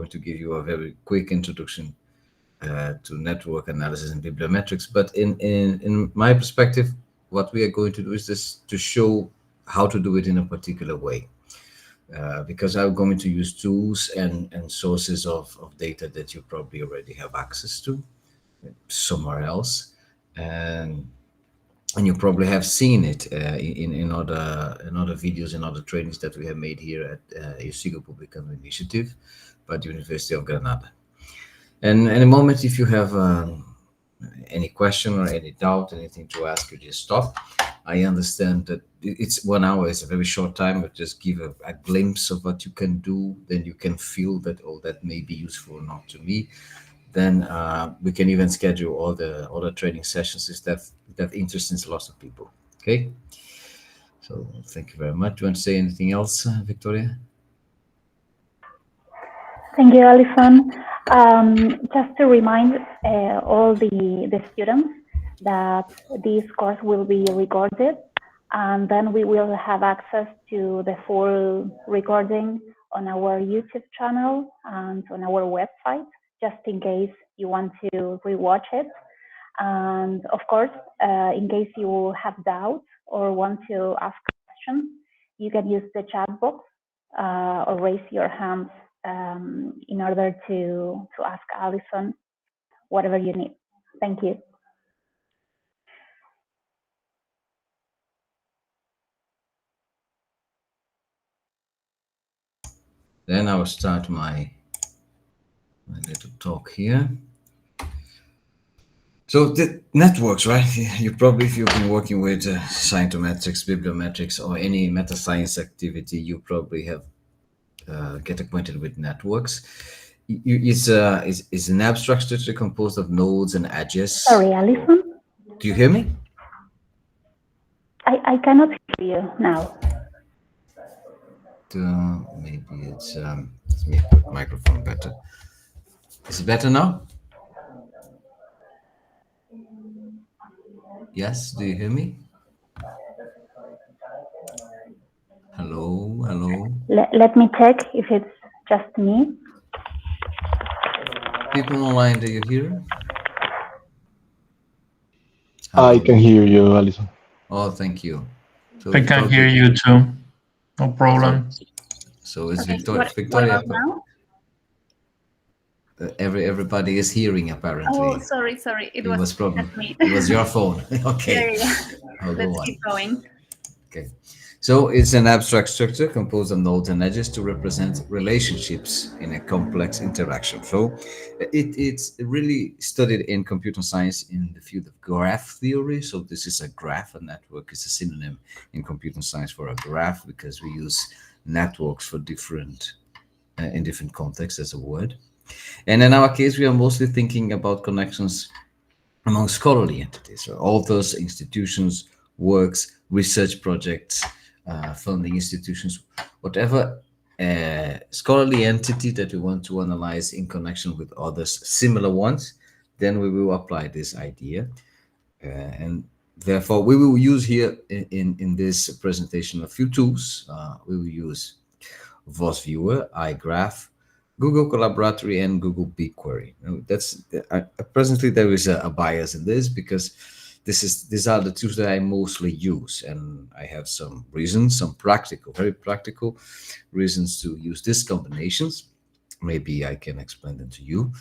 going to give you a very quick introduction to network analysis and bibliometrics. But in my perspective, what we are going to do is just to show how to do it in a particular way. Because I'm going to use tools and sources of data that you probably already have access to somewhere else, and you probably have seen it in other videos and other trainings that we have made here at Ensino Publicano Initiative by the University of Granada. And in a moment, if you have any question or any doubt, anything to ask, you just stop. I understand that it's 1 hour, it's a very short time, but just give a glimpse of what you can do. Then you can feel that, oh, that may be useful or not to me. Then we can even schedule all the training sessions if that interests lots of people. Okay. So thank you very much. Do you want to say anything else, Victoria? Thank you, Alysson. Just to remind all the students that this course will be recorded, and then we will have access to the full recording on our YouTube channel and on our website, just in case you want to rewatch it. And of course, in case you have doubts or want to ask questions, you can use the chat box or raise your hand in order to ask Alysson whatever you need. Thank you. Then I will start my little talk here. So the networks, right? You probably, if you've been working with scientometrics, bibliometrics, or any meta science activity, you probably have get acquainted with networks. It's an abstract structure composed of nodes and edges. Sorry, Alysson? Do you hear me? I cannot hear you now. Maybe it's let me put microphone better. Is it better now? Yes, do you hear me? Hello, hello. Let me check if it's just me. People online, do you hear? Hello. I can hear you, Alysson. Oh, thank you. So I can hear you too. No problem. So it's okay. Victoria. Now? Everybody is hearing apparently. Oh, sorry. It was problem. Me. It was your phone. Okay. Yeah. Let's keep going. Okay. So it's an abstract structure composed of nodes and edges to represent relationships in a complex interaction. So it's really studied in computer science in the field of graph theory. So this is a graph. A network is a synonym in computer science for a graph, because we use networks for different in different contexts as a word. And in our case, we are mostly thinking about connections among scholarly entities, so authors, institutions, works, research projects, funding institutions, whatever scholarly entity that we want to analyze in connection with others, similar ones, then we will apply this idea. And therefore, we will use here in this presentation a few tools. We will use VOS Viewer, iGraph, Google Collaboratory, and Google BigQuery. That's presently there is a bias in this, because these are the tools that I mostly use, and I have some reasons, some practical, very practical reasons to use these combinations. Maybe I can explain them to you.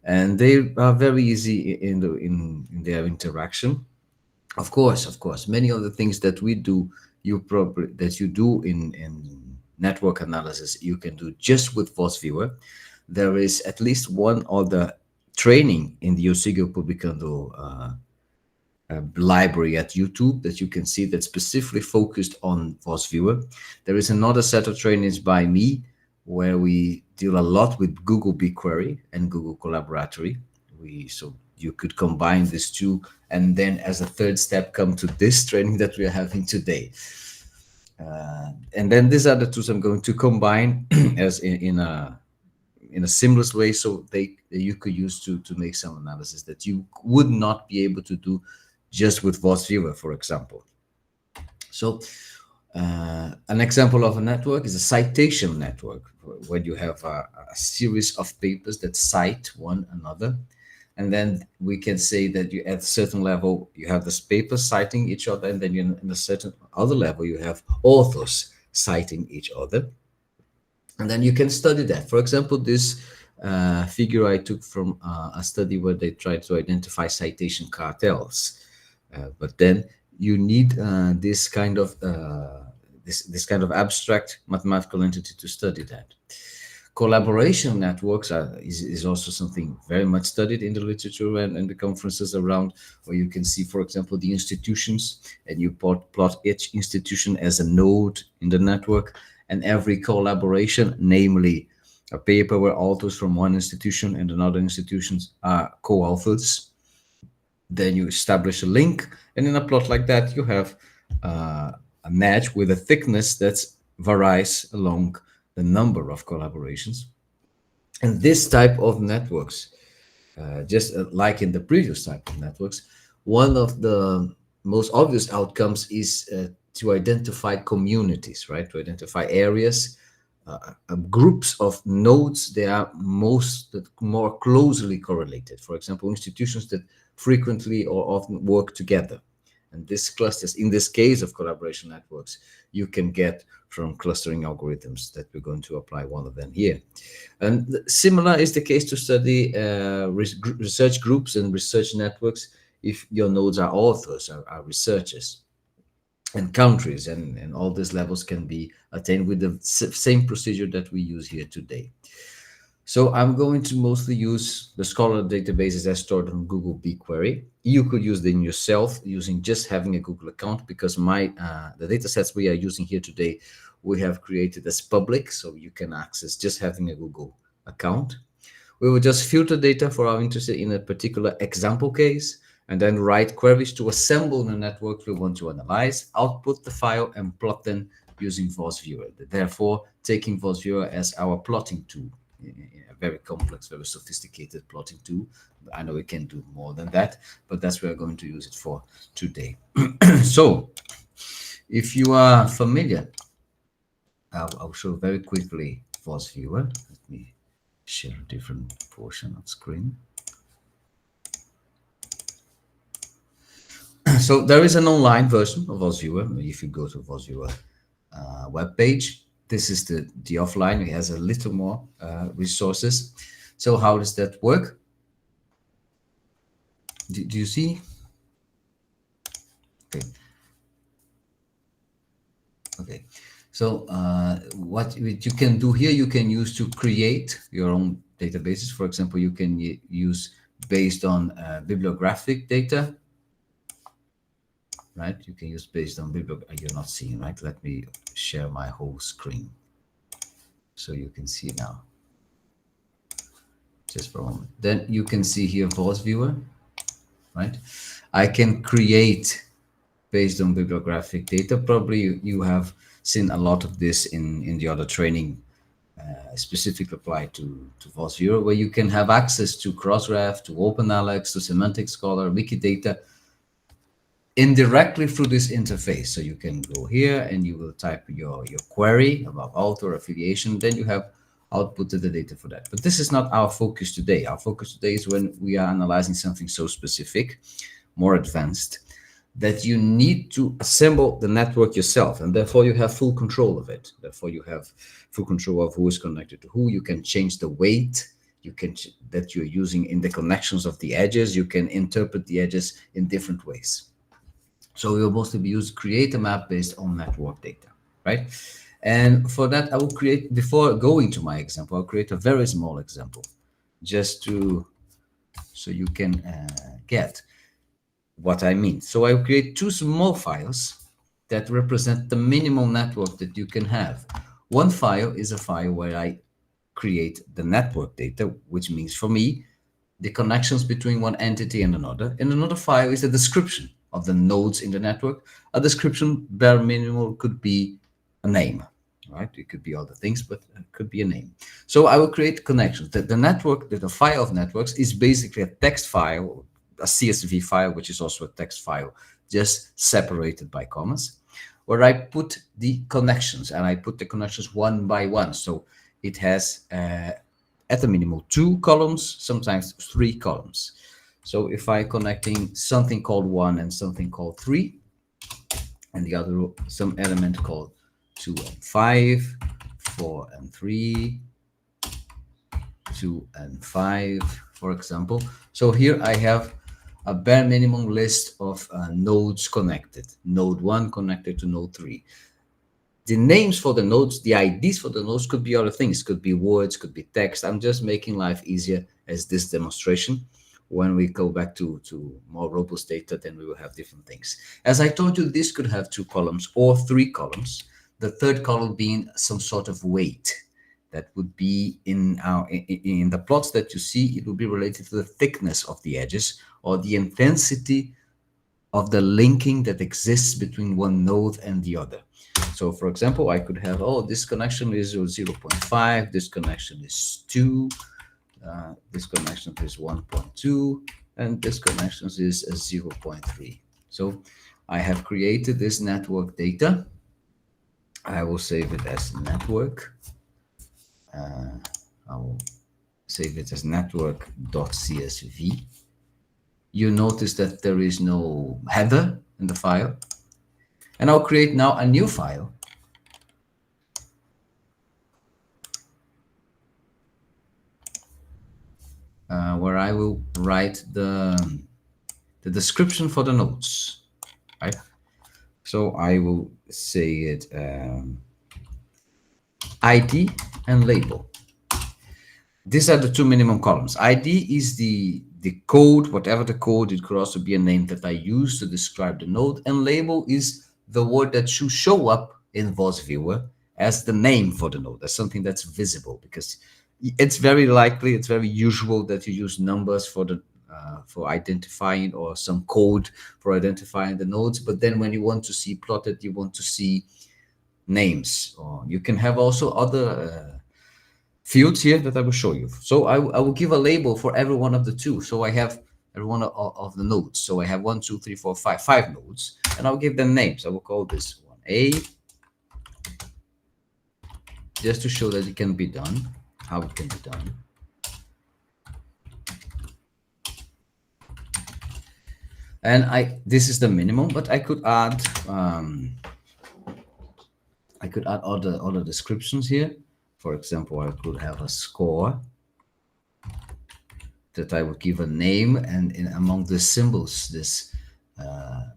And they are very easy in their interaction. Of course, many of the things that we do, you do in network analysis, you can do just with VOS Viewer. There is at least one other training in the Ensino Publicano library at YouTube that you can see that's specifically focused on VOS Viewer. There is another set of trainings by me where we deal a lot with Google BigQuery and Google Collaboratory. So you could combine these two, and then as a third step come to this training that we are having today. And then these are the tools I'm going to combine as in a seamless way, so you could use to make some analysis that you would not be able to do just with VOS Viewer, for example. So An example of a network is a citation network, where you have a series of papers that cite one another. And then we can say that you at a certain level, you have this paper citing each other, and then in a certain other level, you have authors citing each other. And then you can study that. For example, this figure I took from a study where they tried to identify citation cartels. But then you need this kind of this kind of abstract mathematical entity to study that. Collaboration networks is also something very much studied in the literature and the conferences around, where you can see, for example, the institutions, and you plot each institution as a node in the network, and every collaboration, namely a paper where authors from one institution and another institutions are co-authors. Then you establish a link, and in a plot like that, you have a match with a thickness that varies along the number of collaborations. And this type of networks, just like in the previous type of networks, one of the most obvious outcomes is to identify communities, right? To identify areas, groups of nodes. They are more closely correlated. For example, institutions that frequently or often work together. And these clusters, in this case of collaboration networks, you can get from clustering algorithms that we're going to apply one of them here. And similar is the case to study research groups and research networks if your nodes are authors, are researchers. And countries and all these levels can be attained with the same procedure that we use here today. So I'm going to mostly use the Scholar databases as stored on Google BigQuery. You could use them yourself using just having a Google account, because the data sets we are using here today, we have created as public, so you can access just having a Google account. We will just filter data for our interest in a particular example case, and then write queries to assemble the networks we want to analyze, output the file, and plot them using VosViewer. Therefore, taking VosViewer as our plotting tool, a very complex, very sophisticated plotting tool. I know we can do more than that, but that's what we're going to use it for today. So, if you are familiar, I'll show very quickly VosViewer. Let me share a different portion of screen. So there is an online version of VosViewer. If you go to VosViewer webpage, this is the offline. It has a little more resources. So how does that work? Do you see? Okay. So what you can do here, you can use to create your own databases. For example, you can use based on bibliographic data. Right, you can use based on bibliography. You're not seeing, right? Let me share my whole screen so you can see now. Just for a moment. Then you can see here VosViewer, right? I can create based on bibliographic data. Probably you have seen a lot of this in the other training, specifically applied to VosViewer, where you can have access to Crossref, to OpenAlex, to Semantic Scholar, Wikidata, indirectly through this interface. So you can go here and you will type your query about author affiliation, then you have outputted the data for that. But this is not our focus today. Our focus today is when we are analyzing something so specific, more advanced, that you need to assemble the network yourself, and therefore you have full control of it. Therefore you have full control of who is connected to who. You can change the weight that you're using in the connections of the edges. You can interpret the edges in different ways. So we will mostly be used to create a map based on network data, right? And for that, I will create, before going to my example, I'll create a very small example just so you can get what I mean. So I'll create two small files that represent the minimal network that you can have. One file is a file where I create the network data, which means for me, the connections between one entity and another. And another file is a description of the nodes in the network. A description, bare minimum, could be a name, right? It could be other things, but it could be a name. So I will create connections. The network, the file of networks is basically a text file, a CSV file, which is also a text file, just separated by commas, where I put the connections, and I put the connections one by one. So it has at the minimum 2 columns, sometimes 3 columns. So if I connecting something called 1 and something called 3, and the other some element called 2 and 5, 4 and 3, 2 and 5, for example. So here I have a bare minimum list of nodes connected. Node 1 connected to node 3. The names for the nodes, the IDs for the nodes could be other things, could be words, could be text. I'm just making life easier as this demonstration. When we go back to more robust data, then we will have different things. As I told you, this could have 2 columns or 3 columns. The third column being some sort of weight. That would be in the plots that you see, it will be related to the thickness of the edges or the intensity of the linking that exists between one node and the other. So for example, I could have, oh, this connection is 0.5, this connection is 2, this connection is 1.2, and this connection is 0.3. So I have created this network data. I will save it as network. I will save it as network.csv. You notice that there is no header in the file. And I'll create now a new file. Where I will write the description for the nodes, right? So I will say it ID and label. These are the 2 minimum columns. ID is the code, whatever the code, it could also be a name that I use to describe the node, and label is the word that should show up in VOS Viewer as the name for the node, as something that's visible, because it's very likely, it's very usual that you use numbers for the for identifying, or some code for identifying the nodes, but then when you want to see plotted, you want to see names, or you can have also other fields here that I will show you. So I will give a label for every one of the 2. So I have every one of the nodes. So I have 1, 2, 3, 4, 5 nodes, and I'll give them names. I will call this one A, just to show that it can be done, how it can be done. And this is the minimum, but I could add other descriptions here. For example, I could have a score that I would give a name, and among the symbols, this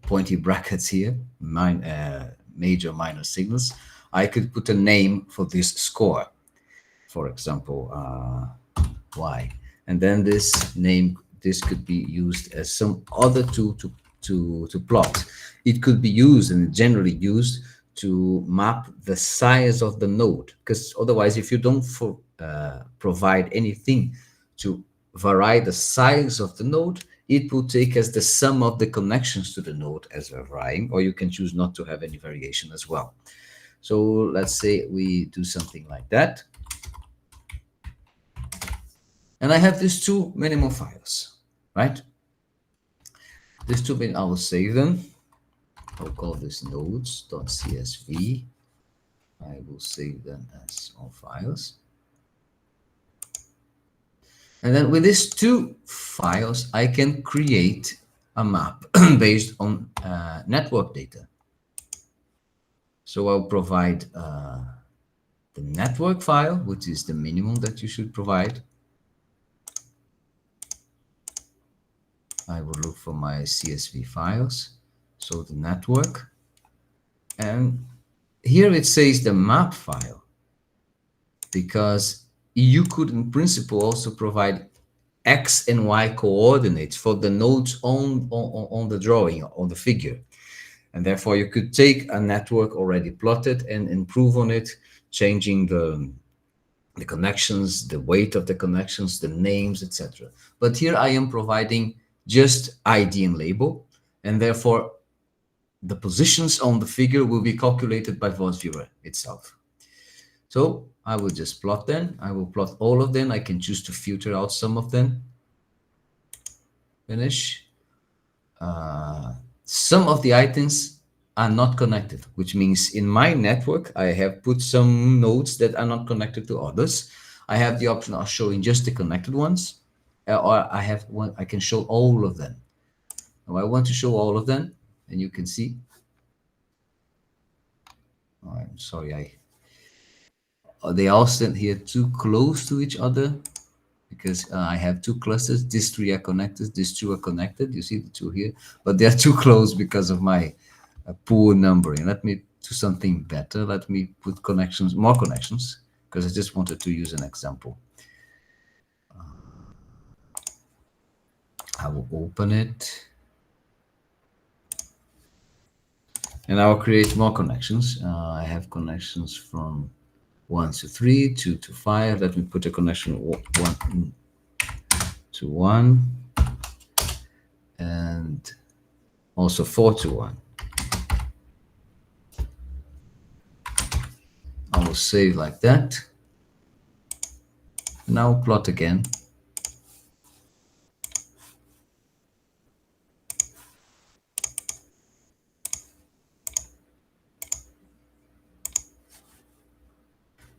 pointy brackets here, major, minor signals, I could put a name for this score. For example, Y, and then this name, this could be used as some other tool to plot. It could be used, and generally used, to map the size of the node, because otherwise, if you don't provide anything to vary the size of the node, it will take as the sum of the connections to the node as varying, or you can choose not to have any variation as well. So let's say we do something like that. And I have these 2 minimum files, right? These 2, I will save them. I'll call this nodes.csv. I will save them as all files. And then with these 2 files, I can create a map based on network data. So I'll provide the network file, which is the minimum that you should provide. I will look for my CSV files. So the network, and here it says the map file, because you could in principle also provide X and Y coordinates for the nodes on the drawing, on the figure. And therefore you could take a network already plotted and improve on it, changing the connections, the weight of the connections, the names, etc. But here I am providing just ID and label, and therefore the positions on the figure will be calculated by VOS Viewer itself. So I will just plot them. I will plot all of them. I can choose to filter out some of them. Finish. Some of the items are not connected, which means in my network, I have put some nodes that are not connected to others. I have the option of showing just the connected ones, or I have one, I can show all of them. Now I want to show all of them, and you can see. Oh, I'm sorry, they all stand here too close to each other because I have two clusters. These three are connected, these two are connected. You see the two here, but they're too close because of my poor numbering. Let me do something better. Let me put connections, more connections, because I just wanted to use an example. I will open it. And I will create more connections. I have connections from 1 to 3, 2 to 5. Let me put a connection 1 to 1, and also 4 to 1. I will save like that. Now plot again.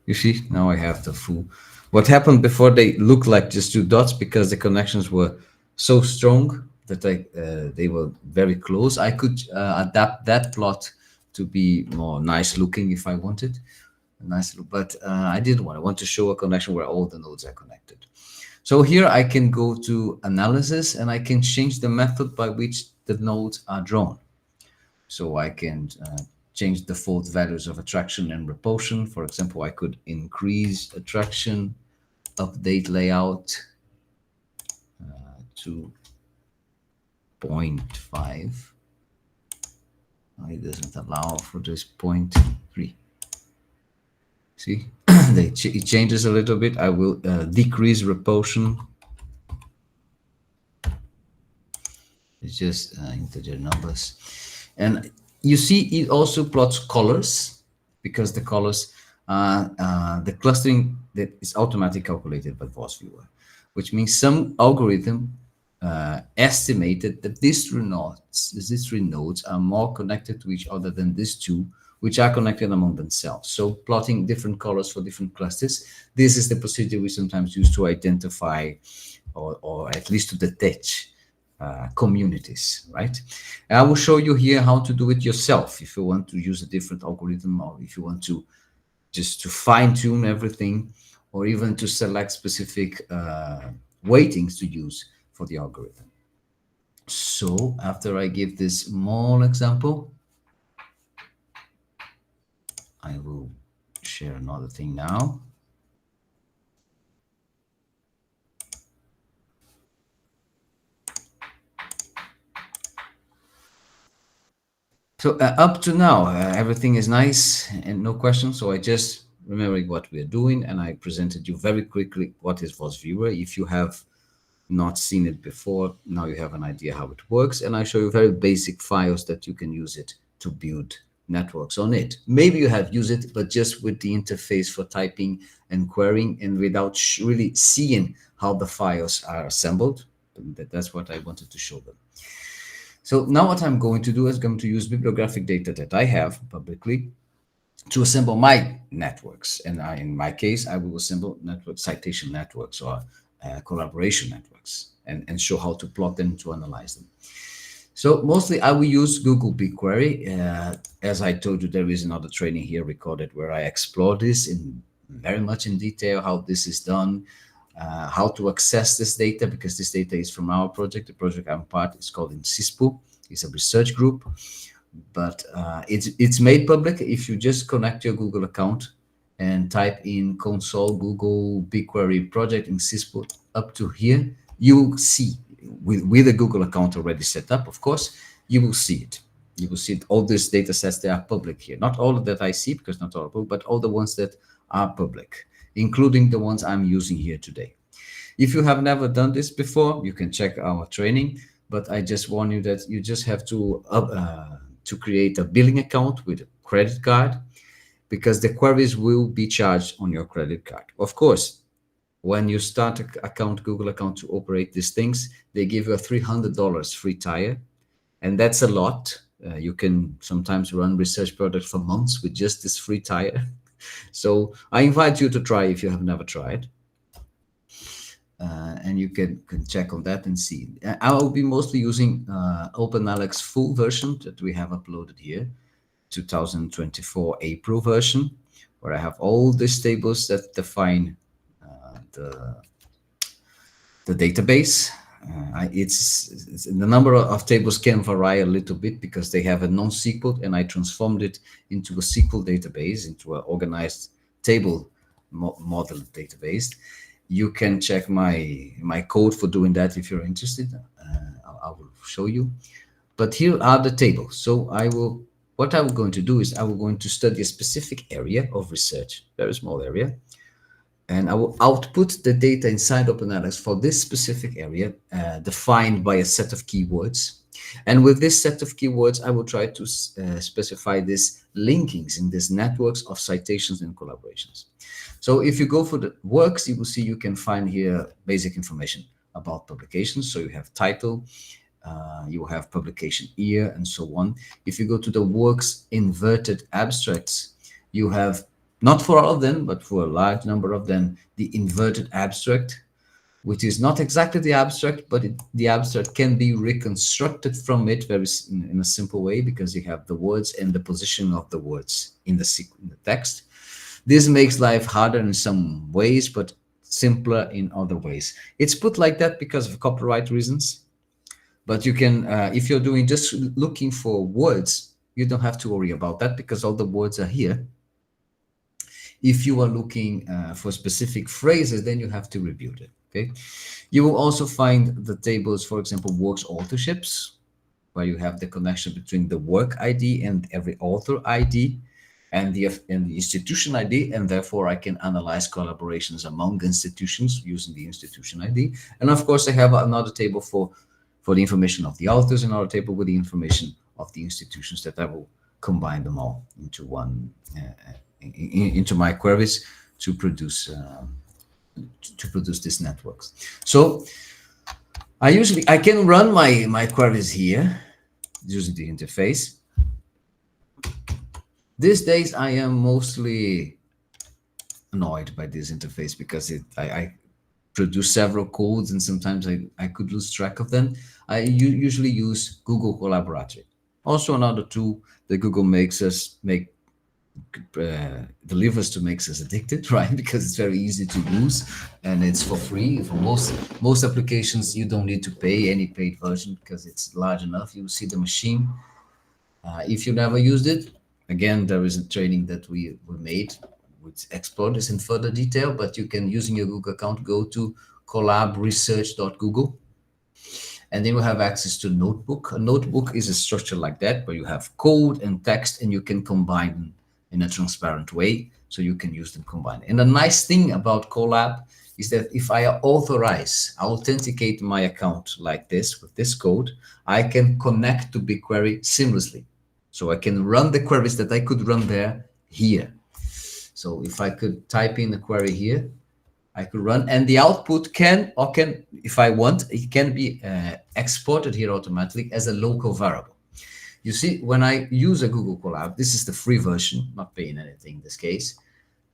You see, now I have the full. What happened before, they look like just two dots because the connections were so strong that they were very close. I could adapt that plot to be more nice looking if I wanted. Nice look, but I didn't want. I want to show a connection where all the nodes are connected. So here I can go to analysis and I can change the method by which the nodes are drawn. So I can change default values of attraction and repulsion. For example, I could increase attraction, update layout to 0.5. It doesn't allow for this 0.3. See, it changes a little bit. I will decrease repulsion. It's just integer numbers. And you see, it also plots colors because the colors, the clustering that is automatically calculated by VosViewer, which means some algorithm estimated that these three nodes are more connected to each other than these two, which are connected among themselves. So plotting different colors for different clusters. This is the procedure we sometimes use to identify or at least to detect communities, right? And I will show you here how to do it yourself if you want to use a different algorithm, or if you want to just to fine tune everything, or even to select specific weightings to use for the algorithm. So after I give this small example, I will share another thing now. So up to now, everything is nice and no questions. So I just remembering what we are doing, and I presented you very quickly what is VosViewer. If you have not seen it before, now you have an idea how it works, and I show you very basic files that you can use it to build networks on it. Maybe you have used it, but just with the interface for typing and querying, and without really seeing how the files are assembled. That's what I wanted to show them. So now what I'm going to do is going to use bibliographic data that I have publicly to assemble my networks. And in my case, I will assemble citation networks or collaboration networks, and show how to plot them, to analyze them. So mostly I will use Google BigQuery. As I told you, there is another training here recorded where I explore this in very much in detail, how this is done, how to access this data, because this data is from our project. The project I'm part is called INCISPO. It's a research group, but it's made public. If you just connect your Google account and type in console Google BigQuery project INCISPO up to here, you will see with a Google account already set up, of course, you will see it. You will see all these data sets that are public here. Not all that I see, because not all are public, but all the ones that are public, including the ones I'm using here today. If you have never done this before, you can check our training, but I just warn you that you just have to create a billing account with a credit card, because the queries will be charged on your credit card. Of course, when you start an account, Google account, to operate these things, they give you a $300 free trial, and that's a lot. You can sometimes run research projects for months with just this free tire. So I invite you to try if you have never tried. And you can check on that and see. I will be mostly using OpenAlex full version that we have uploaded here, 2024 April version, where I have all these tables that define the database. It's the number of tables can vary a little bit because they have a non-SQL, and I transformed it into a SQL database, into an organized table model database. You can check my code for doing that if you're interested. I will show you. But here are the tables. So what I'm going to do is I will going to study a specific area of research, very small area, and I will output the data inside OpenAlex for this specific area, defined by a set of keywords. And with this set of keywords, I will try to specify these linkings in these networks of citations and collaborations. So if you go for the works, you will see you can find here basic information about publications. So you have title, you have publication year, and so on. If you go to the works inverted abstracts, you have, not for all of them, but for a large number of them, the inverted abstract, which is not exactly the abstract, but the abstract can be reconstructed from it in a simple way, because you have the words and the position of the words in the text. This makes life harder in some ways, but simpler in other ways. It's put like that because of copyright reasons. But you can, if you're doing just looking for words, you don't have to worry about that because all the words are here. If you are looking for specific phrases, then you have to rebuild it. Okay. You will also find the tables, for example, works authorships, where you have the connection between the work ID and every author ID. And the institution ID, and therefore I can analyze collaborations among institutions using the institution ID. And of course, I have another table for the information of the authors, another table with the information of the institutions, that I will combine them all into one, into my queries to produce these networks. So I can run my queries here using the interface. These days, I am mostly annoyed by this interface because I produce several codes, and sometimes I could lose track of them. I usually use Google Collaboratory. Also, another tool that Google delivers to makes us addicted, right? Because it's very easy to use and it's for free. For most applications, you don't need to pay any paid version because it's large enough. You see the machine. If you never used it, again, there is a training that we made which explore this in further detail, but you can, using your Google account, go to collabresearch.google, and then you have access to Notebook. A notebook is a structure like that, where you have code and text, and you can combine them in a transparent way, so you can use them combined. And the nice thing about Collab is that if I authenticate my account like this, with this code, I can connect to BigQuery seamlessly. So I can run the queries that I could run there here. So if I could type in a query here, I could run, and the output can, if I want, it can be exported here automatically as a local variable. You see, when I use a Google Colab, this is the free version, not paying anything in this case.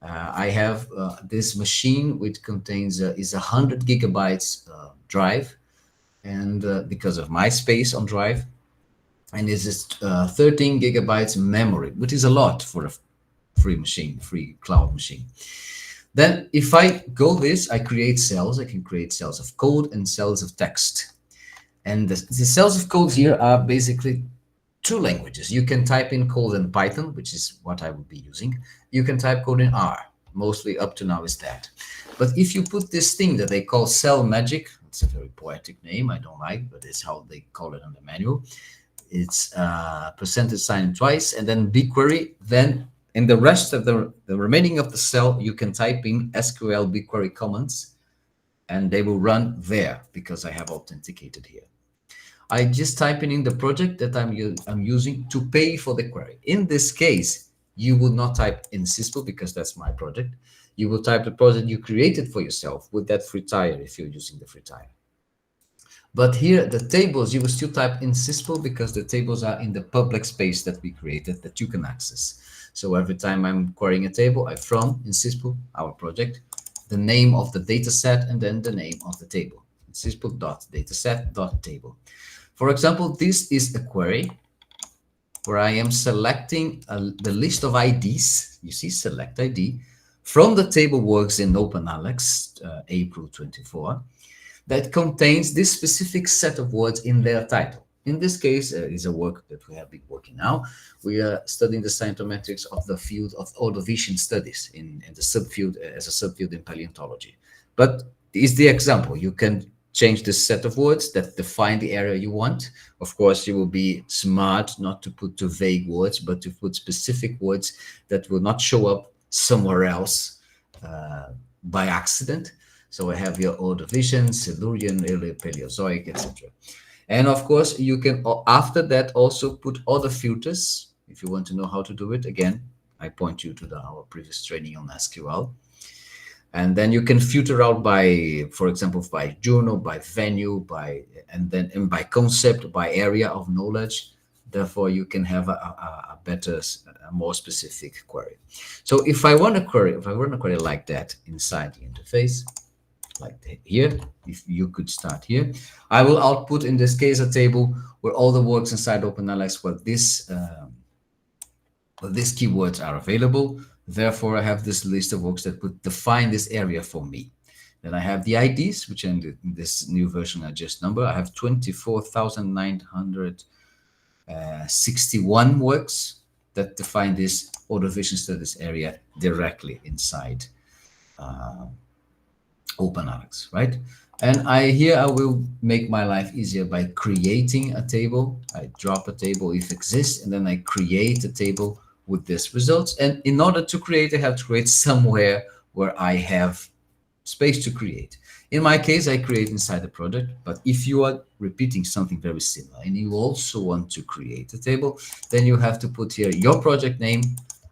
I have this machine which contains is 100 gigabytes drive, and because of my space on drive, and this is 13 gigabytes memory, which is a lot for a free machine, free cloud machine. Then if I go this, I create cells. I can create cells of code and cells of text. And the cells of code here are basically two languages. You can type in code in Python, which is what I will be using. You can type code in R. Mostly up to now is that. But if you put this thing that they call cell magic, it's a very poetic name, I don't like, but it's how they call it on the manual. It's percentage sign twice, and then BigQuery. Then in the rest of the remaining of the cell, you can type in SQL BigQuery commands, and they will run there because I have authenticated here. I just type in the project that I'm using to pay for the query. In this case, you will not type in Syspo because that's my project. You will type the project you created for yourself with that free tier if you're using the free tier. But here, the tables, you will still type in Syspo because the tables are in the public space that we created that you can access. So every time I'm querying a table, I from in Syspo, our project, the name of the data set and then the name of the table. Syspo.dataset.table. For example, this is a query where I am selecting the list of IDs. You see, select ID from the table works in OpenAlex, April 24, that contains this specific set of words in their title. In this case, is a work that we have been working now. We are studying the cytometrics of the field of Ordovician studies in the subfield as a subfield in paleontology. But is the example. You can change the set of words that define the area you want. Of course, you will be smart not to put too vague words, but to put specific words that will not show up somewhere else by accident. So I have your Ordovician, Silurian, Paleozoic, etc. And of course, you can, after that, also put other filters. If you want to know how to do it, again, I point you to our previous training on SQL. And then you can filter out by, for example, by journal, by venue, and by concept, by area of knowledge. Therefore, you can have a better, a more specific query. So if I run a query like that inside the interface, like here, if you could start here, I will output in this case a table where all the works inside OpenAlex where these keywords are available. Therefore, I have this list of works that would define this area for me. Then I have the IDs, which in this new version I just number. I have 24,961 works that define this Ordovician studies area directly inside OpenAlex, right? And here I will make my life easier by creating a table. I drop a table if it exists, and then I create a table with this results. And in order to create, I have to create somewhere where I have space to create. In my case, I create inside the project, but if you are repeating something very similar and you also want to create a table, then you have to put here your project name,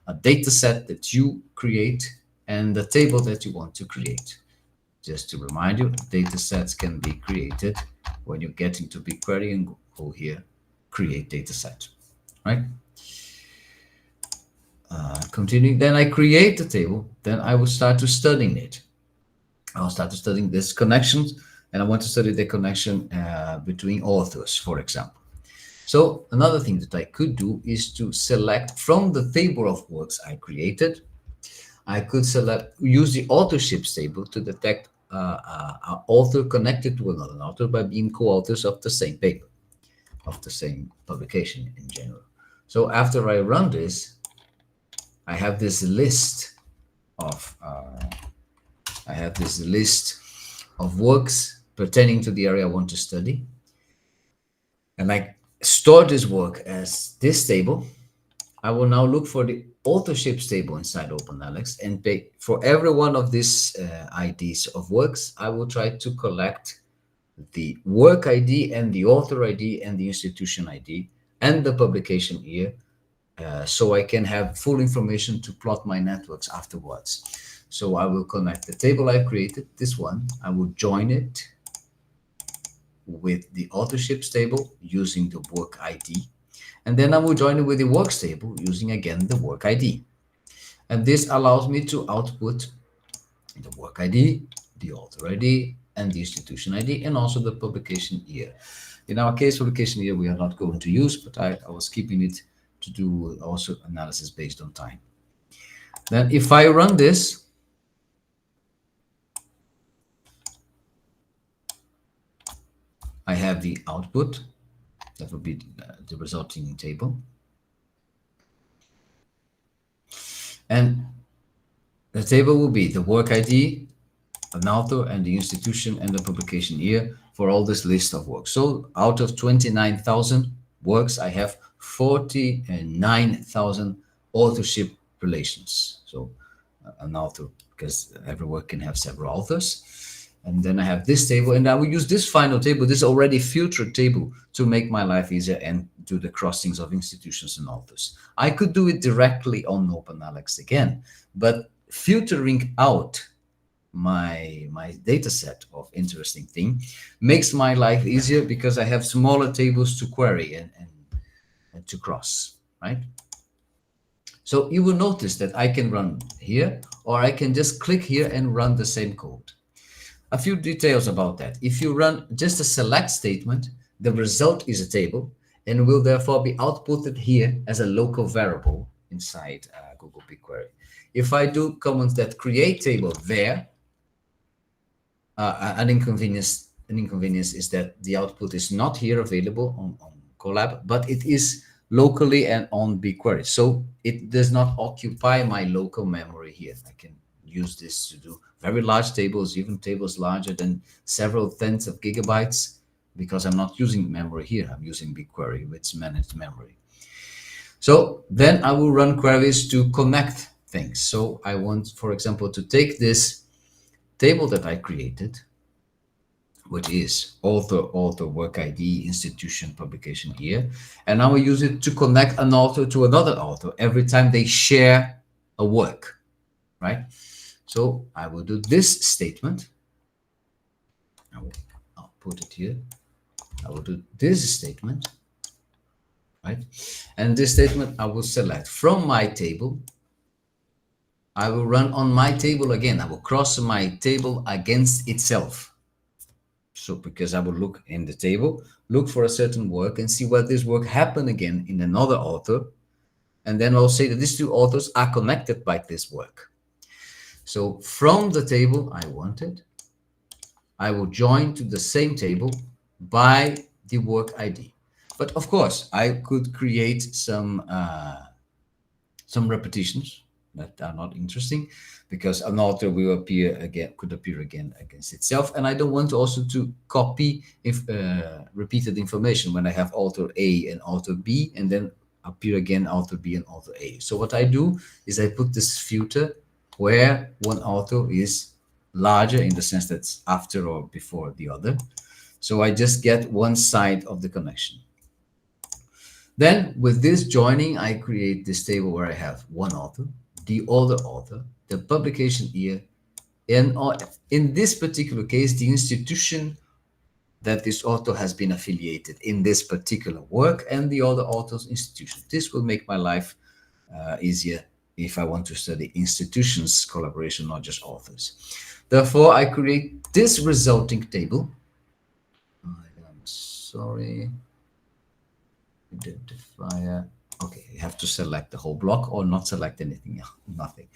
a data set that you create, and the table that you want to create. Just to remind you, data sets can be created when you get into BigQuery and go here, create data set, right? Continuing, then I create the table, then I will start to studying it. I'll start to studying this connections, and I want to study the connection between authors, for example. So another thing that I could do is to select from the table of works I created. I could use the authorships table to detect an author connected to another author by being co-authors of the same paper, of the same publication in general. So after I run this, I have this list of works pertaining to the area I want to study, and I store this work as this table. I will now look for the authorships table inside OpenAlex, and for every one of these IDs of works, I will try to collect the work ID and the author ID and the institution ID and the publication year, so I can have full information to plot my networks afterwards. So I will connect the table I created, this one, I will join it with the authorships table using the work ID. And then I will join it with the works table using, again, the work ID. And this allows me to output the work ID, the author ID, and the institution ID, and also the publication year. In our case, publication year we are not going to use, but I was keeping it to do also analysis based on time. Then if I run this, I have the output. That will be the resulting table. And the table will be the work ID, an author, and the institution and the publication year for all this list of works. So out of 29,000 works, I have 49,000 authorship relations. So an author, because every work can have several authors. And then I have this table, and I will use this final table, this already filtered table, to make my life easier and do the crossings of institutions and authors. I could do it directly on OpenAlex again, but filtering out my data set of interesting thing, makes my life easier because I have smaller tables to query and to cross, right? So you will notice that I can run here, or I can just click here and run the same code. A few details about that. If you run just a select statement, the result is a table and will therefore be outputted here as a local variable inside Google BigQuery. If I do commands that create table there, an inconvenience is that the output is not here available on Colab, but it is locally and on BigQuery. So it does not occupy my local memory here. I can use this to do very large tables, even tables larger than several tens of gigabytes, because I'm not using memory here. I'm using BigQuery, which managed memory. So then I will run queries to connect things. So I want, for example, to take this table that I created, which is author, work ID, institution, publication year, and I will use it to connect an author to another author every time they share a work, right? So I will do this statement. I'll put it here. I will do this statement, right? And this statement I will select from my table. I will run on my table again. I will cross my table against itself. So because I will look in the table, look for a certain work and see where this work happened again in another author. And then I'll say that these two authors are connected by this work. So from the table I wanted, I will join to the same table by the work ID. But of course, I could create some repetitions that are not interesting, because an author will could appear again against itself, and I don't want also to copy repeated information when I have author A and author B, and then appear again author B and author A. So what I do is I put this filter where one author is larger, in the sense that's after or before the other. So I just get one side of the connection. Then with this joining, I create this table where I have one author, the other author, the publication year, and in this particular case, the institution that this author has been affiliated in this particular work, and the other author's institution. This will make my life easier if I want to study institutions collaboration, not just authors. Therefore, I create this resulting table. I'm sorry. Identifier. Okay, you have to select the whole block or not select anything, nothing.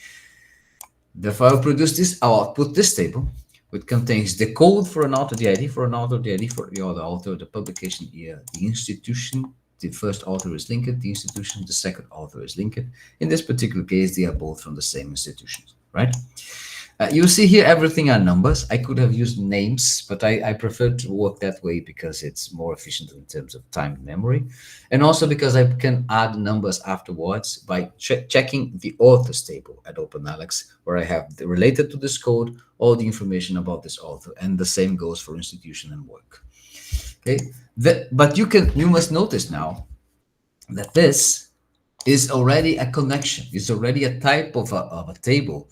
Therefore, I'll produce this. I'll output this table, which contains the code for an author, the ID for an author, the ID for the other author, the publication year, the institution. The first author is linked, the institution, the second author is linked. In this particular case, they are both from the same institution, right? You see here, everything are numbers. I could have used names, but I prefer to work that way because it's more efficient in terms of time and memory. And also because I can add numbers afterwards by checking the authors table at OpenAlex, where I have related to this code, all the information about this author, and the same goes for institution and work. Okay, but you must notice now that this is already a connection. It's already a type of a table,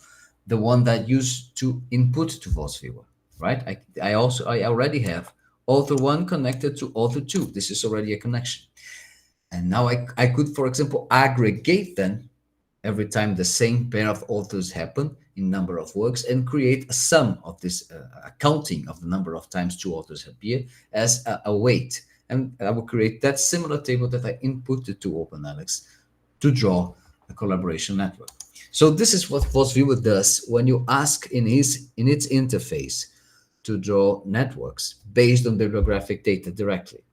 the one that used to input to VosViewer, right? I already have author 1 connected to author 2. This is already a connection. And now I could, for example, aggregate then every time the same pair of authors happen in number of works, and create a sum of this, a counting of the number of times 2 authors appear as a weight. And I will create that similar table that I inputted to OpenAlex to draw a collaboration network. So this is what VosViewer does when you ask in its interface to draw networks based on bibliographic data directly.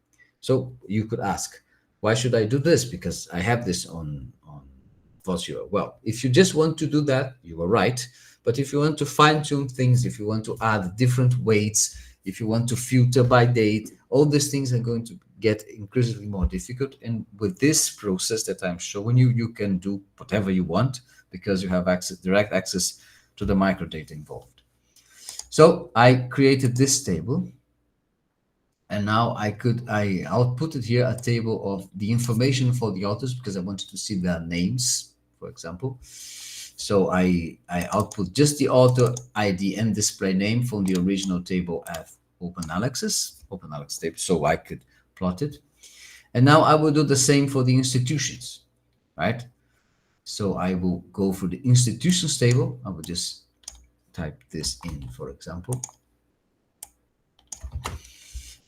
So you could ask, why should I do this? Because I have this on VosViewer. Well, if you just want to do that, you are right. But if you want to fine-tune things, if you want to add different weights, if you want to filter by date, all these things are going to get increasingly more difficult. And with this process that I'm showing you, you can do whatever you want, because you have direct access to the microdata involved. So I created this table, and now I outputted here a table of the information for the authors, because I wanted to see their names, for example. So I output just the author ID and display name from the original table at OpenAlex table, so I could plot it. And now I will do the same for the institutions, right? So I will go for the institutions table. I will just type this in, for example.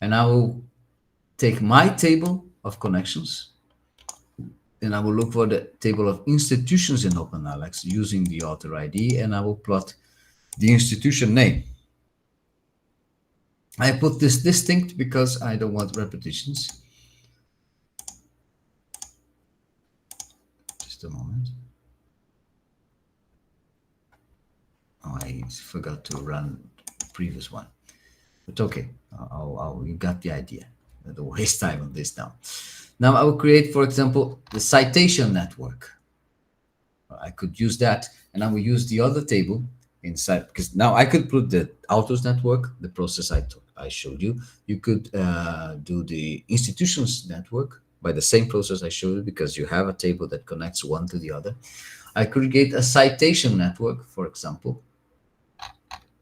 And I will take my table of connections, and I will look for the table of institutions in OpenAlex using the author ID, and I will plot the institution name. I put this distinct because I don't want repetitions. Just a moment. Oh, I forgot to run the previous one, but okay, you got the idea. I don't waste time on this now. Now I will create, for example, the citation network. I could use that, and I will use the other table inside, because now I could put the authors network, the process I showed you. You could do the institutions network by the same process I showed you, because you have a table that connects one to the other. I could create a citation network, for example,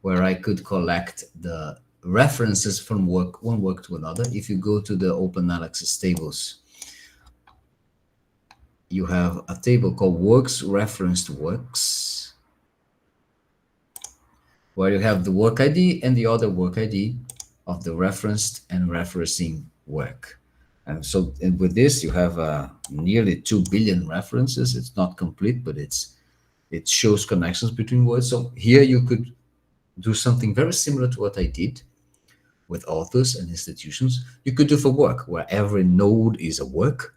where I could collect the references from one work to another. If you go to the OpenAlex tables, you have a table called works referenced works, where you have the work ID and the other work ID of the referenced and referencing work. And so with this, you have nearly 2 billion references. It's not complete, but it shows connections between words. So here you could do something very similar to what I did with authors and institutions. You could do for work, where every node is a work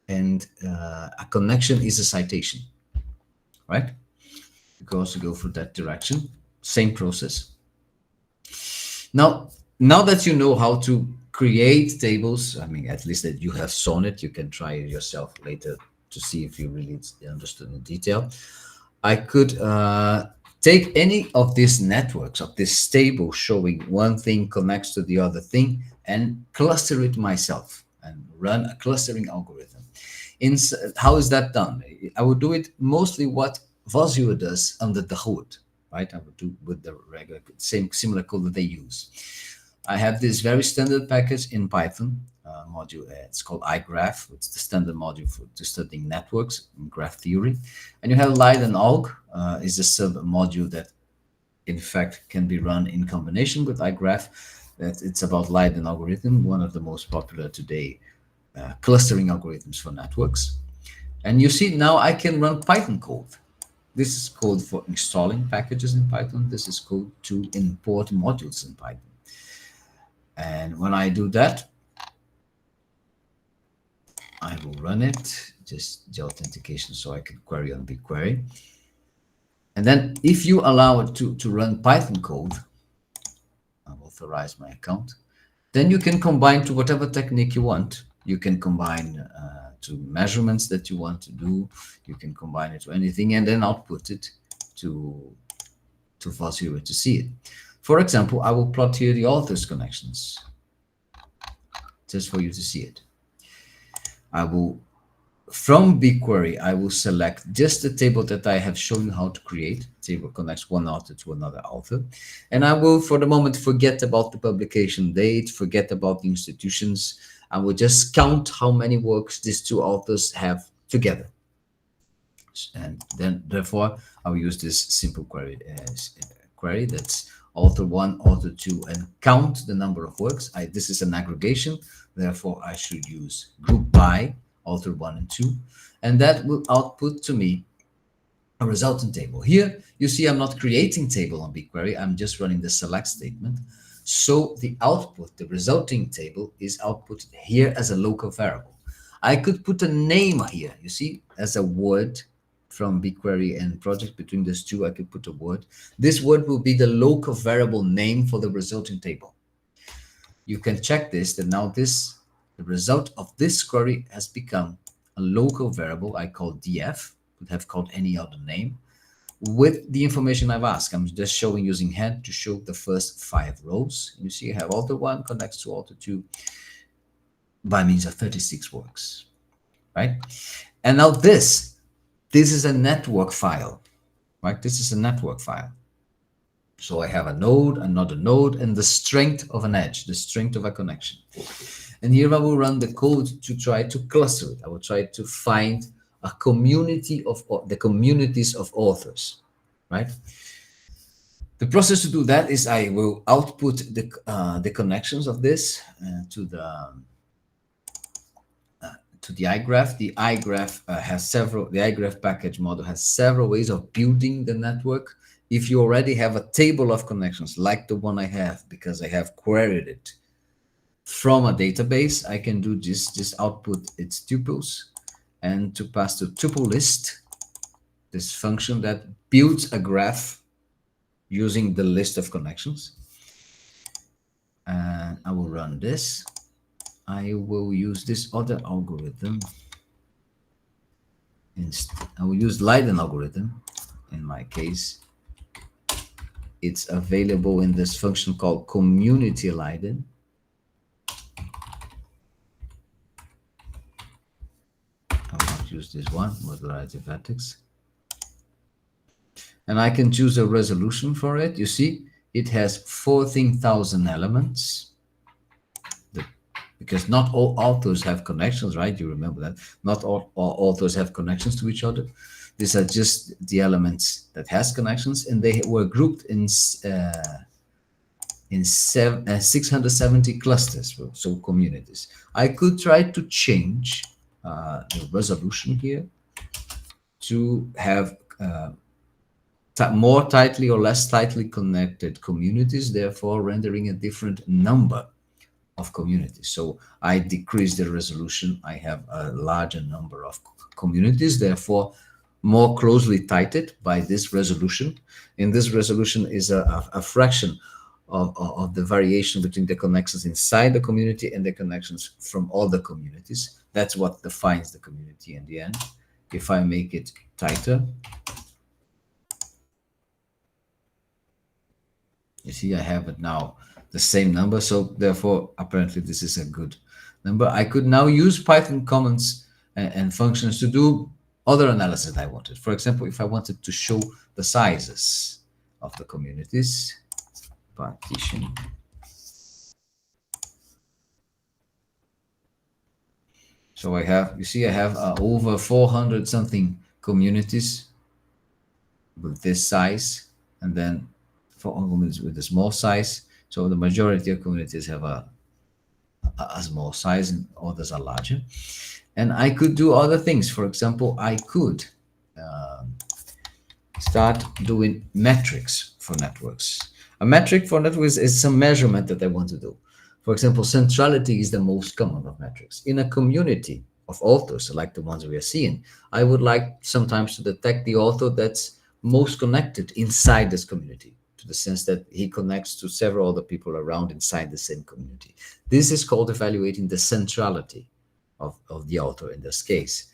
and a connection is a citation, right? You can also go for that direction, same process. Now that you know how to create tables, I mean, at least that you have shown it, you can try it yourself later to see if you really understood in detail. I could take any of these networks, of this table showing one thing connects to the other thing, and cluster it myself and run a clustering algorithm. How is that done? I would do it mostly what Vosio does under the hood, right? I would do with the regular, similar code that they use. I have this very standard package in Python module. It's called iGraph. It's the standard module to studying networks in graph theory. And you have Leiden-Alg is a sub module that, in fact, can be run in combination with iGraph. It's about Leiden algorithm, one of the most popular today clustering algorithms for networks. And you see now I can run Python code. This is code for installing packages in Python. This is code to import modules in Python. And when I do that, I will run it, just the authentication so I can query on BigQuery. And then if you allow it to run Python code, I'll authorize my account, then you can combine to whatever technique you want. You can combine to measurements that you want to do. You can combine it to anything and then output it to Vosio to see it. For example, I will plot here the authors connections just for you to see it. I will, from BigQuery, I will select just the table that I have shown you how to create. Table connects one author to another author. And I will, for the moment, forget about the publication date, forget about the institutions. I will just count how many works these two authors have together. And then, therefore, I will use this simple query that's author 1, author 2, and count the number of works. This is an aggregation. Therefore, I should use group by author 1 and 2. And that will output to me a resultant table. Here, you see I'm not creating table on BigQuery. I'm just running the select statement. So the output, the resulting table, is outputted here as a local variable. I could put a name here, you see, as a word from BigQuery and project. Between those two, I could put a word. This word will be the local variable name for the resulting table. You can check this, that now the result of this query has become a local variable I call df, could have called any other name, with the information I've asked. I'm just showing using head to show the first 5 rows. You see I have author 1 connects to author 2 by means of 36 works, right? And now this is a network file. right? This is a network file. So I have a node, another node, and the strength of an edge, the strength of a connection. And here I will run the code to try to cluster it. I will try to find a community of the communities of authors, right? The process to do that is I will output the connections of this to the iGraph. The iGraph the iGraph package model has several ways of building the network. If you already have a table of connections like the one I have, because I have queried it from a database, I can do just output its tuples, and to pass to tuple list, this function that builds a graph using the list of connections. And I will run this. I will use this other algorithm. I will use Leiden algorithm. In my case, it's available in this function called community Leiden. I will not use this one, modularity vertex. And I can choose a resolution for it. You see, it has 14,000 elements. Because not all authors have connections, right? You remember that. Not all authors have connections to each other. These are just the elements that has connections, and they were grouped in 670 clusters, so communities. I could try to change the resolution here to have more tightly or less tightly connected communities, therefore rendering a different number of communities. So I decrease the resolution. I have a larger number of communities, therefore more closely tighted by this resolution. And this resolution is a fraction of the variation between the connections inside the community and the connections from all the communities. That's what defines the community in the end. If I make it tighter, you see I have it now the same number, so therefore apparently this is a good number. I could now use Python comments and functions to do other analysis I wanted. For example, if I wanted to show the sizes of the communities, partition. So I have, you see, I have over 400 something communities with this size, and then 400 communities with a small size. So the majority of communities have a small size and others are larger. And I could do other things. For example, I could start doing metrics for networks. A metric for networks is some measurement that I want to do. For example, centrality is the most common of metrics. In a community of authors, like the ones we are seeing, I would like sometimes to detect the author that's most connected inside this community, to the sense that he connects to several other people around inside the same community. This is called evaluating the centrality of the author in this case.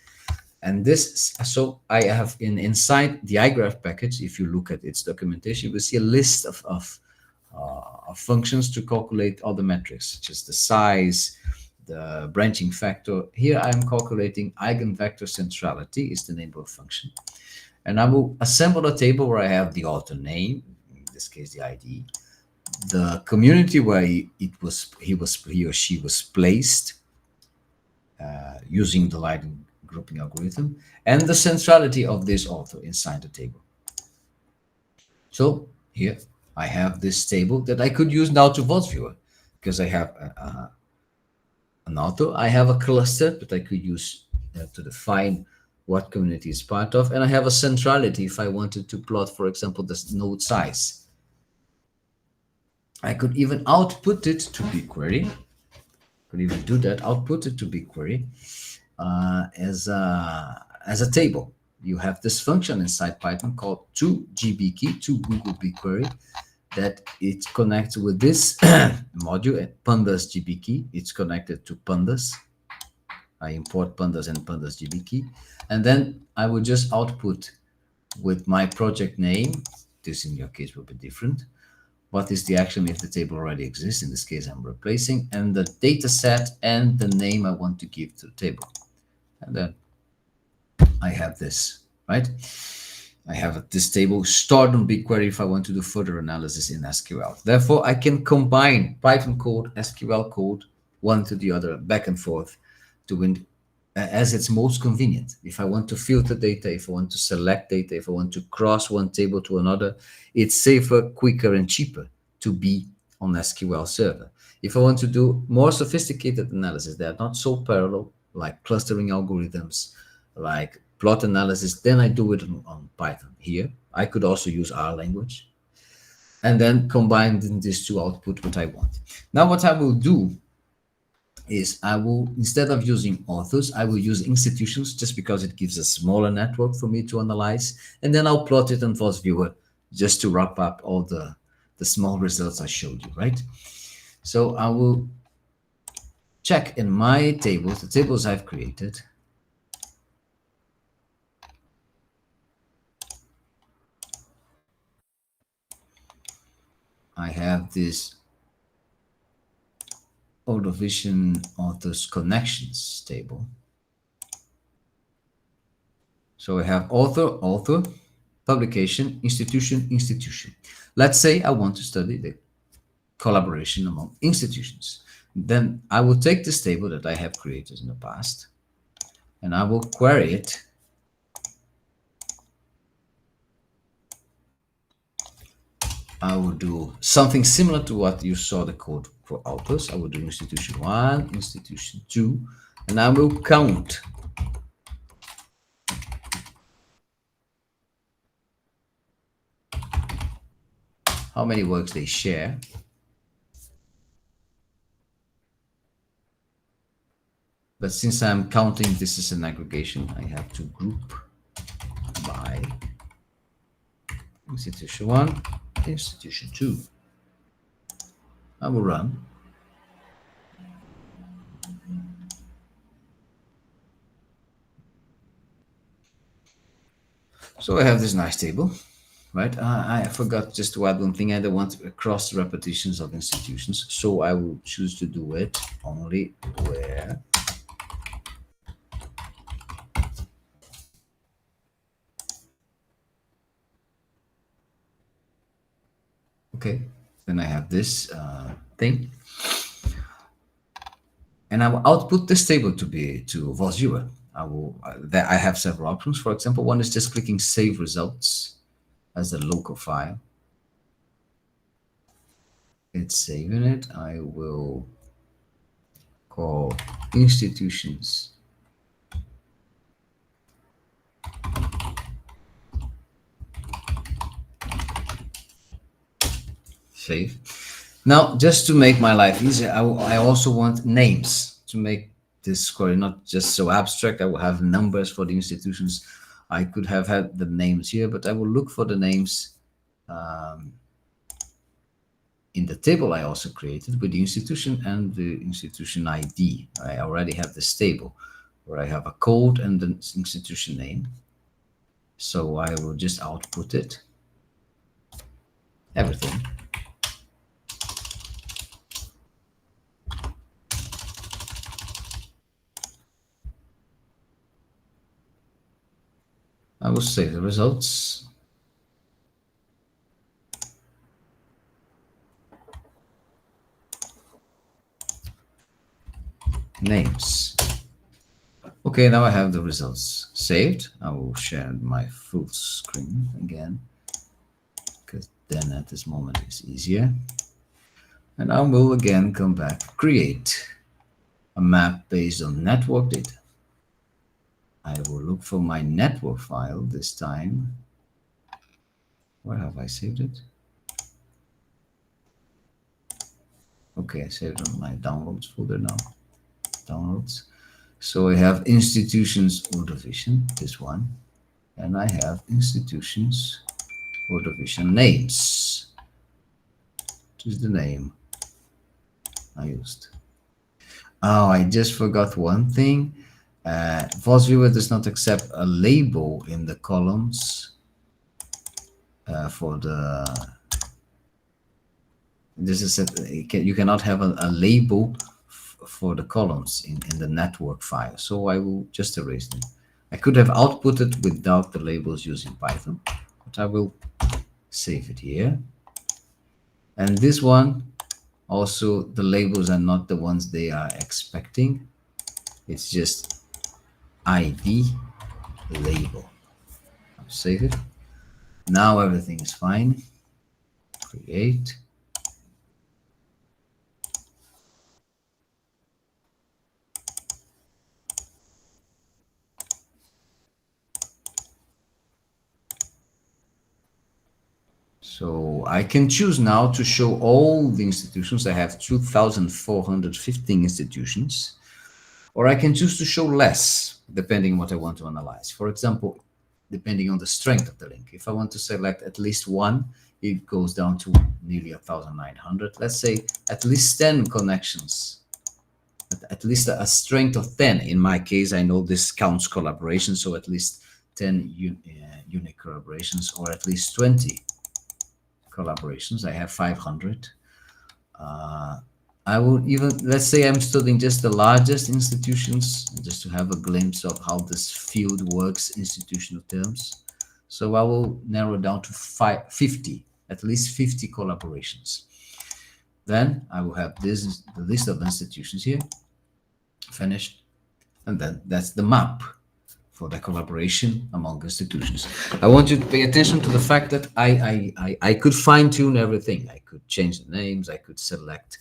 And this, so I have inside the iGraph package, if you look at its documentation, you will see a list of functions to calculate all the metrics, such as the size, the branching factor. Here I'm calculating eigenvector centrality is the name of a function. And I will assemble a table where I have the author name, in this case the ID, the community where he or she was placed using the Leiden grouping algorithm, and the centrality of this author inside the table. So here I have this table that I could use now to Vault Viewer, because I have an author. I have a cluster that I could use to define what community is part of, and I have a centrality if I wanted to plot, for example, this node size. I could even output it to BigQuery. Could even do that, output it to BigQuery as a table. You have this function inside Python called toGBKey, to Google BigQuery, that it connects with this module at pandas GBKey. It's connected to pandas. I import pandas and pandas GBKey, and then I would just output with my project name. This in your case will be different. What is the action if the table already exists? In this case, I'm replacing, and the data set and the name I want to give to the table. And then I have this, right? I have this table stored on BigQuery if I want to do further analysis in SQL. Therefore, I can combine Python code, SQL code, one to the other, back and forth, as it's most convenient. If I want to filter data, if I want to select data, if I want to cross one table to another, it's safer, quicker, and cheaper to be on SQL Server. If I want to do more sophisticated analysis that are not so parallel, like clustering algorithms, like plot analysis, then I do it on Python. Here, I could also use R language, and then combine these to output what I want. Now, what I will do is I will, instead of using authors, I will use institutions, just because it gives a smaller network for me to analyze, and then I'll plot it on VOS Viewer just to wrap up all the small results I showed you, right? So I will check in my tables, the tables I've created. I have this Ordovician authors connections table. So I have author, publication, institution. Let's say I want to study the collaboration among institutions. Then I will take this table that I have created in the past, and I will query it I will do something similar to what you saw the code for authors. I will do institution 1, institution 2, and I will count how many works they share. But since I'm counting this is an aggregation, I have to group by institution 1, institution 2. I will run. So I have this nice table, right? I forgot just to add one thing. I don't want cross repetitions of institutions, so I will choose to do it only where okay, then I have this thing, and I will output this table to VOS Viewer. I have several options. For example, one is just clicking Save Results as a local file. It's saving it. I will call institutions save. Now, just to make my life easier, I also want names to make this query not just so abstract. I will have numbers for the institutions. I could have had the names here, but I will look for the names in the table I also created with the institution and the institution ID. I already have this table where I have a code and the institution name. So I will just output it, everything. I will save the results. Names. Okay, now I have the results saved. I will share my full screen again, because then at this moment it's easier. And I will again come back, create a map based on network data. I will look for my network file this time. Where have I saved it? Okay, I saved it on my downloads folder now. Downloads. So I have institutions Ordovician, this one, and I have institutions Ordovician names. This is the name I used. Oh, I just forgot one thing. VOS Viewer does not accept a label in the columns for the. This is you cannot have a label for the columns in the network file. So I will just erase them. I could have outputted without the labels using Python, but I will save it here. And this one, also the labels are not the ones they are expecting. It's just ID label. I'll save it. Now everything is fine. Create. So I can choose now to show all the institutions. I have 2,415 institutions, or I can choose to show less, depending on what I want to analyze. For example, depending on the strength of the link. If I want to select at least one, it goes down to nearly 1,900. Let's say at least 10 connections, at least a strength of 10. In my case, I know this counts collaborations, so at least 10 unique collaborations, or at least 20 collaborations. I have 500. I will even, let's say I'm studying just the largest institutions, just to have a glimpse of how this field works, institutional terms. So I will narrow down to 50, at least 50 collaborations. Then I will have this, the list of institutions here, finished. And then that's the map for the collaboration among institutions. I want you to pay attention to the fact that I could fine tune everything. I could change the names, I could select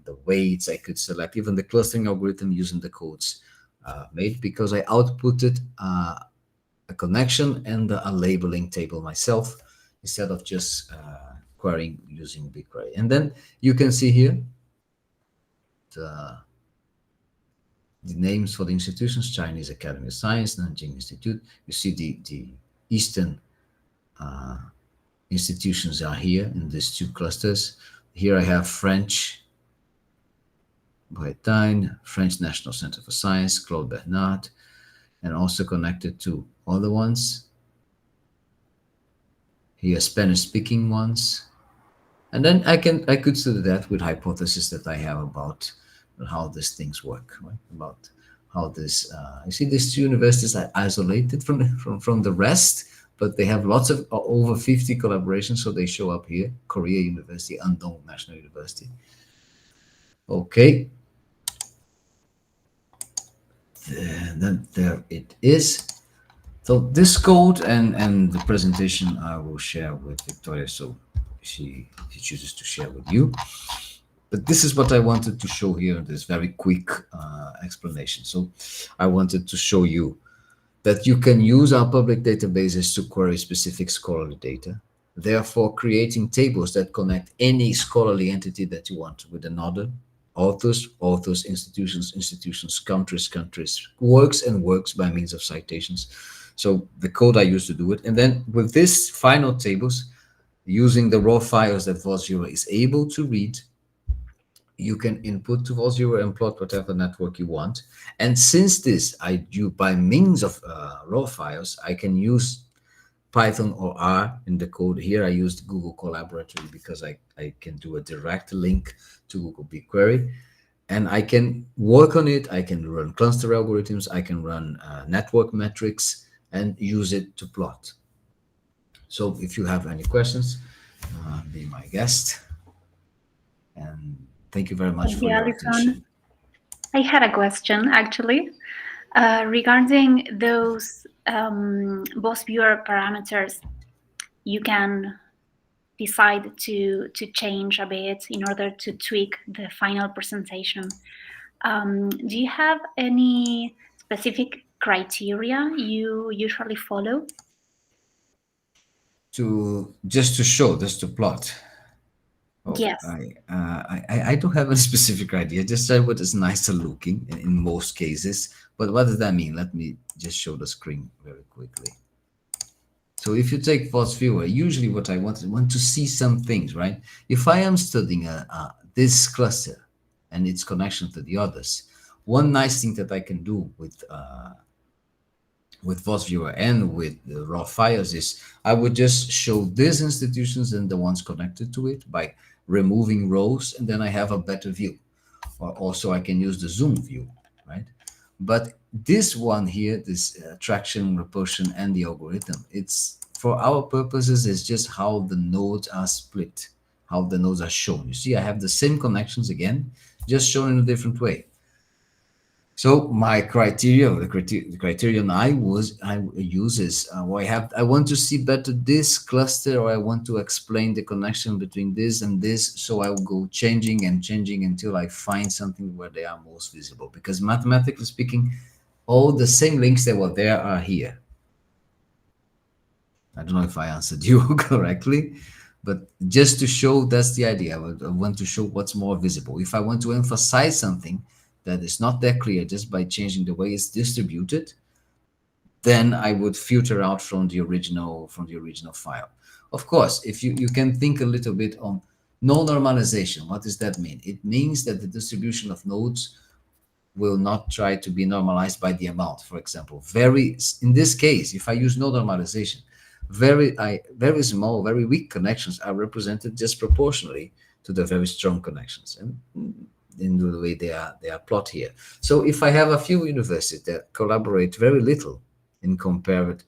the weights, I could select even the clustering algorithm using the codes made, because I outputted a connection and a labeling table myself instead of just querying using BigQuery. And then you can see here the names for the institutions: Chinese Academy of Science, Nanjing Institute. You see the Eastern institutions are here in these two clusters. Here I have French, Bretagne, French National Center for Science, Claude Bernard, and also connected to other ones. Here Spanish-speaking ones. And then I could study that with hypotheses that I have about how these things work, right? About how this, you see these two universities are isolated from the rest, but they have lots of over 50 collaborations, so they show up here: Korea University, Andong National University. Okay. Then there it is. So this code and the presentation I will share with Victoria, so she chooses to share with you. But this is what I wanted to show here in this very quick explanation. So I wanted to show you that you can use our public databases to query specific scholarly data, therefore creating tables that connect any scholarly entity that you want with another: authors, institutions, countries, works by means of citations. So the code I used to do it. And then with this final tables, using the raw files that VOS0 is able to read, you can input to VOS0 and plot whatever network you want. And since this I do by means of raw files, I can use Python or R in the code. Here I used Google Collaboratory because I can do a direct link to Google BigQuery, and I can work on it. I can run cluster algorithms, I can run network metrics and use it to plot. So if you have any questions, be my guest. And thank you very much for your attention. I had a question actually regarding those both viewer parameters. You can decide to change a bit in order to tweak the final presentation. Do you have any specific criteria you usually follow? Just to plot. Oh, yes. I don't have a specific idea. Just say what is nicer looking in most cases. But what does that mean? Let me just show the screen very quickly. So if you take VOS Viewer, usually what I want to see some things, right? If I am studying this cluster and its connection to the others, one nice thing that I can do with VOS Viewer and with the raw files is I would just show these institutions and the ones connected to it by removing rows, and then I have a better view. Or also I can use the zoom view, right? But this one here, this attraction, repulsion, and the algorithm, it's for our purposes, it's just how the nodes are split, how the nodes are shown. You see, I have the same connections again, just shown in a different way. So my criteria, the criterion I use is I want to see better this cluster, or I want to explain the connection between this and this. So I will go changing and changing until I find something where they are most visible. Because mathematically speaking, all the same links that were there are here. I don't know if I answered you correctly, but just to show, that's the idea. I want to show what's more visible. If I want to emphasize something that is not that clear just by changing the way it's distributed, then I would filter out from the original file. Of course, if you can think a little bit on no normalization. What does that mean? It means that the distribution of nodes will not try to be normalized by the amount. For example, in this case, if I use no normalization, very small, very weak connections are represented just proportionally to the very strong connections, and in the way they are plot here. So if I have a few universities that collaborate very little in compared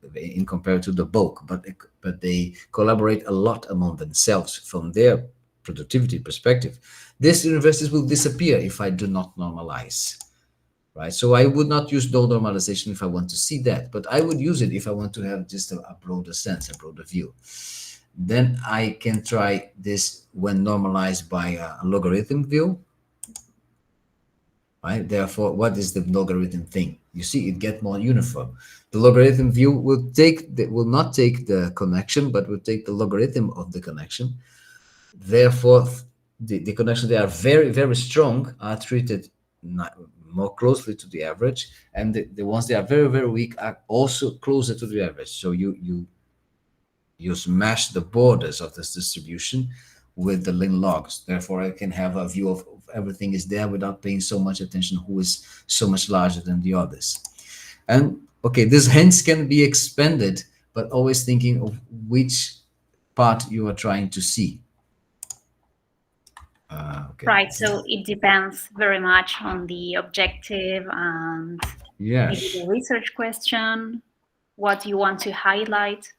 to the bulk, but they collaborate a lot among themselves from their productivity perspective, these universities will disappear if I do not normalize, right? So I would not use no normalization if I want to see that, but I would use it if I want to have just a broader sense, a broader view. Then I can try this when normalized by a logarithm view, right? Therefore, what is the logarithm thing? You see, it gets more uniform. The logarithm view will not take the connection, but will take the logarithm of the connection. Therefore, the connections that are very, very strong are treated more closely to the average, and the ones that are very, very weak are also closer to the average. So you smash the borders of this distribution with the lin logs. Therefore, I can have a view of everything is there without paying so much attention who is so much larger than the others. And okay, this hence can be expanded, but always thinking of which part you are trying to see. Okay. Right, so it depends very much on the objective and maybe the research question, what you want to highlight.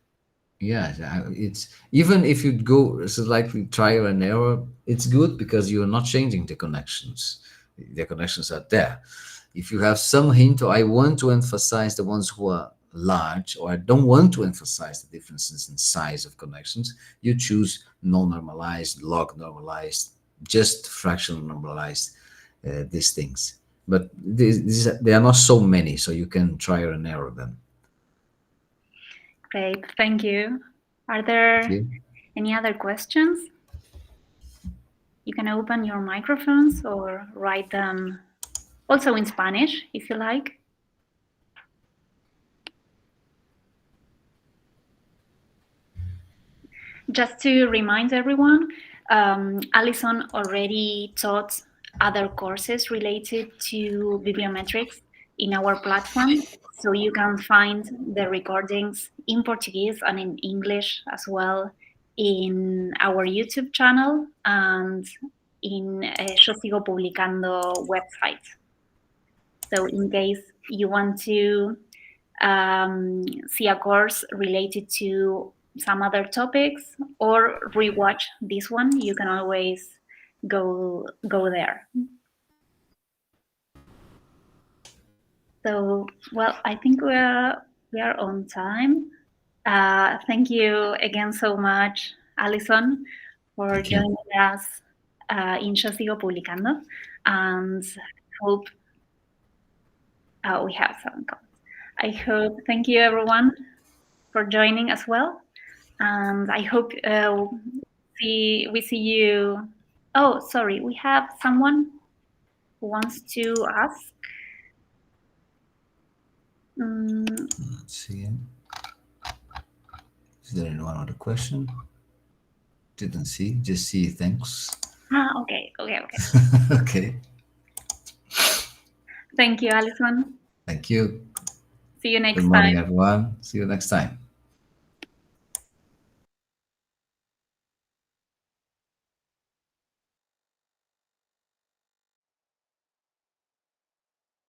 Yeah, it's even if you go slightly trial and error, it's good because you're not changing the connections. The connections are there. If you have some hint, or I want to emphasize the ones who are large, or I don't want to emphasize the differences in size of connections, you choose non-normalized, log normalized, just fractional normalized, these things. But there are not so many, so you can trial and error them. Great, thank you. Are there any other questions? You can open your microphones or write them also in Spanish, if you like. Just to remind everyone, Alysson already taught other courses related to bibliometrics in our platform. So you can find the recordings in Portuguese and in English as well in our YouTube channel and in Yo Sigo Publicando website. So in case you want to see a course related to some other topics or rewatch this one, you can always go there. So, well, I think we are on time. Thank you again so much, Alysson, for joining us in Yo Sigo Publicando, and hope we have some comments. Thank you everyone for joining as well, and I hope we see you. Oh, sorry, we have someone who wants to ask. Let's see. Is there anyone other question? Didn't see. Just see. Thanks. Okay. Okay. Thank you, Alysson. Thank you. See you next time. Good morning, everyone. See you next time.